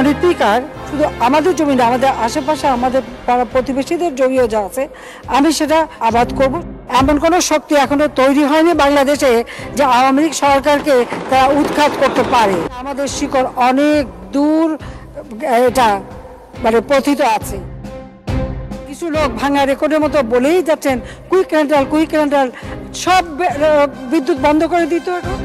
মনিটরিকার শুধু আমাদের জমি না, আমাদের আশেপাশে আমাদের পাড়া প্রতিবেশীদের জমিও যা আছে আমি সেটা আবাদ করব। এমন কোনো শক্তি এখনো তৈরি হয়নি বাংলাদেশে যে আওয়ামী লীগ সরকারকে তারা উৎখাত করতে পারে। আমাদের শিকড় অনেক দূর এটা পথিত আছে। কিছু লোক ভাঙা রেকর্ডের মতো বলেই যাচ্ছেন কুইক রেন্টাল সব বিদ্যুৎ বন্ধ করে দিত। এখন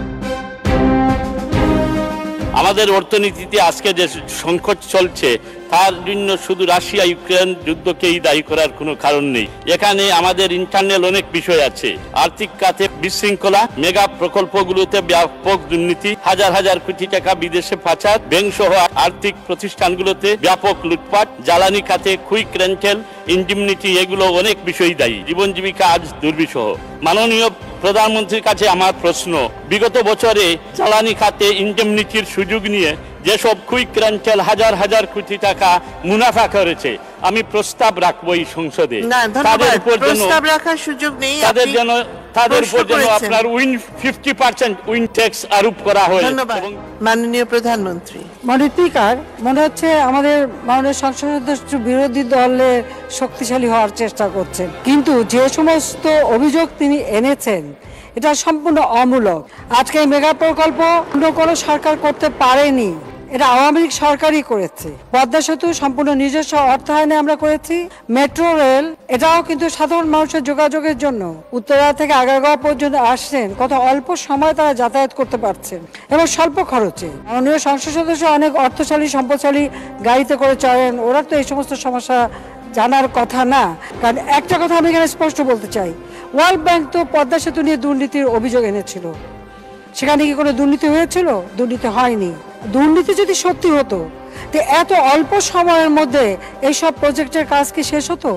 আমাদের অর্থনীতিতে আজকে যে সংকট চলছে তার জন্য শুধু রাশিয়া ইউক্রেন যুদ্ধকেই দায়ী করার কোনো কারণ নেই। এখানে আমাদের ইন্টারনাল অনেক বিষয় আছে। আর্থিক খাতে বিশৃঙ্খলা, মেগা প্রকল্পগুলোতে ব্যাপক দুর্নীতি, হাজার হাজার কোটি টাকা বিদেশে পাচার, ব্যাংক সহ আর্থিক প্রতিষ্ঠানগুলোতে ব্যাপক লুটপাট, জ্বালানি খাতে কুইক রেন্টাল, ইন্ডিমনিটি, এগুলো অনেক বিষয় দায়ী। জীবন জীবিকা আজ দুর্বিষহ। মাননীয় প্রধানমন্ত্রীর কাছে আমার প্রশ্ন, বিগত বছরে জ্বালানি খাতে ইন্ডিমনিটির সুযোগ নিয়ে যেসব কুইক রেন্টাল হাজার হাজার কোটি টাকা মুনাফা করেছে, আমি প্রস্তাব রাখবো এই সংসদে। তাদের উপর যেন আপনার 50% উইন ট্যাক্স আরোপ করা হয়। মাননীয় প্রধানমন্ত্রী, মনিটরিকার মনে হচ্ছে আমাদের মাননীয় সংসদ সদস্য বিরোধী দলের শক্তিশালী হওয়ার চেষ্টা করছেন, কিন্তু যে সমস্ত অভিযোগ তিনি এনেছেন এটা সম্পূর্ণ অমূলক। আজকে এই মেগা প্রকল্প অন্য কোনো সরকার করতে পারেনি, এটা আওয়ামী লীগ সরকারই করেছে। পদ্মা সেতু সম্পূর্ণ নিজস্ব অর্থায়নে আমরা করেছি। মেট্রো রেল এটাও কিন্তু সাধারণ মানুষের যোগাযোগের জন্য উত্তরা থেকে আগারগাঁও পর্যন্ত আসছেন, কত অল্প সময় তারা যাতায়াত করতে পারছেন এবং স্বল্প খরচে। মাননীয় সংসদ সদস্য অনেক অর্থশালী সম্পদশালী গাড়িতে করে চলেন, ওরা তো এই সমস্ত সমস্যা জানার কথা না। কারণ একটা কথা আমি এখানে স্পষ্ট বলতে চাই, ওয়ার্ল্ড ব্যাংক তো পদ্মা সেতু নিয়ে দুর্নীতির অভিযোগ এনেছিল। সেখানে কি কোনো দুর্নীতি হয়েছিল? দুর্নীতি হয়নি। দুর্নীতি যদি সত্যি হতো তো এত অল্প সময়ের মধ্যে এইসব প্রজেক্টের কাজ কি শেষ হতো?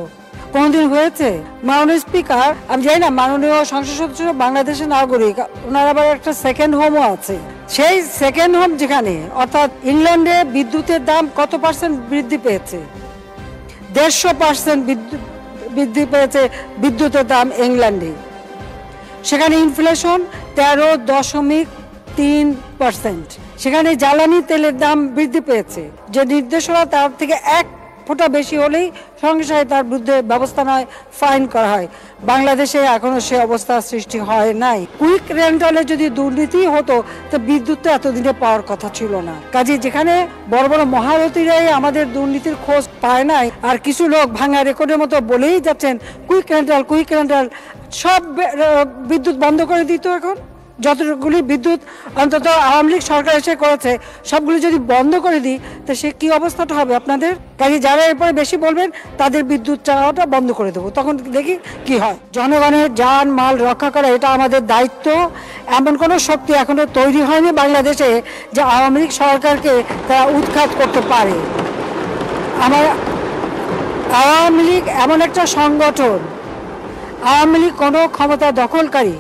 কোনদিন হয়েছে? মাননীয় স্পিকার, আমি জানি না মাননীয় সংসদ সদস্য বাংলাদেশের নাগরিক, ওনার আবার একটা সেকেন্ড হোমও আছে। সেই সেকেন্ড হোম যেখানে, অর্থাৎ ইংল্যান্ডে বিদ্যুতের দাম কত পার্সেন্ট বৃদ্ধি পেয়েছে? 150% বৃদ্ধি পেয়েছে বিদ্যুতের দাম ইংল্যান্ডে। সেখানে ইনফ্লেশন 13.3%। সেখানে জ্বালানি তেলের দাম বৃদ্ধি পেয়েছে, যে নির্দেশনা তার থেকে 1 ফোঁটা বেশি হলেই সঙ্গে সঙ্গে তার বিরুদ্ধে ব্যবস্থা নয়, ফাইন করা হয়। বাংলাদেশে এখনো সে অবস্থা সৃষ্টি হয় নাই। কুইক রেন্টালে যদি দুর্নীতি হতো তো বিদ্যুৎ তো এতদিনে পাওয়ার কথা ছিল না। কাজে যেখানে বড় বড় মহারথীরাই আমাদের দুর্নীতির খোঁজ পায় নাই, আর কিছু লোক ভাঙা রেকর্ডের মতো বলেই যাচ্ছেন কুইক রেন্টাল সব বিদ্যুৎ বন্ধ করে দিত। এখন যতগুলি বিদ্যুৎ অন্তত আওয়ামী লীগ সরকার এসে করেছে সবগুলি যদি বন্ধ করে দিই তো সে কি অবস্থাটা হবে আপনাদের? কাজে যারা এরপরে বেশি বলবেন তাদের বিদ্যুৎ চাওয়াটা বন্ধ করে দেবো, তখন দেখি কি হয়। জনগণের জান মাল রক্ষা করা এটা আমাদের দায়িত্ব। এমন কোনো শক্তি এখনো তৈরি হয়নি বাংলাদেশে যে আওয়ামী লীগ সরকারকে তারা উৎখাত করতে পারে। আওয়ামী লীগ এমন একটা সংগঠন, আওয়ামী লীগ কোনো ক্ষমতা দখলকারী,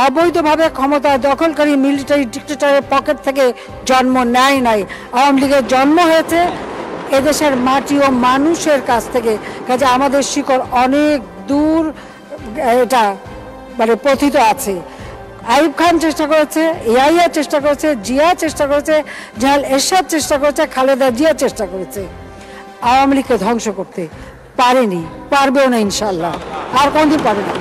অবৈধভাবে ক্ষমতা দখলকারী মিলিটারি ডিক্টেটরের পকেট থেকে জন্ম নেয় নাই। আওয়ামী লীগের জন্ম হয়েছে এদেশের মাটি ও মানুষের কাছ থেকে। কাজে আমাদের শিকড় অনেক দূর এটা পথিত আছে। আইয়ুব খান চেষ্টা করেছে, ইয়াহিয়া চেষ্টা করেছে, জিয়া চেষ্টা করেছে, জাহাল এরশাদ চেষ্টা করেছে, খালেদা জিয়া চেষ্টা করেছে আওয়ামী লীগকে ধ্বংস করতে, পারেনি, পারবেও না ইনশাল্লাহ, আর কোনদিন পারে না।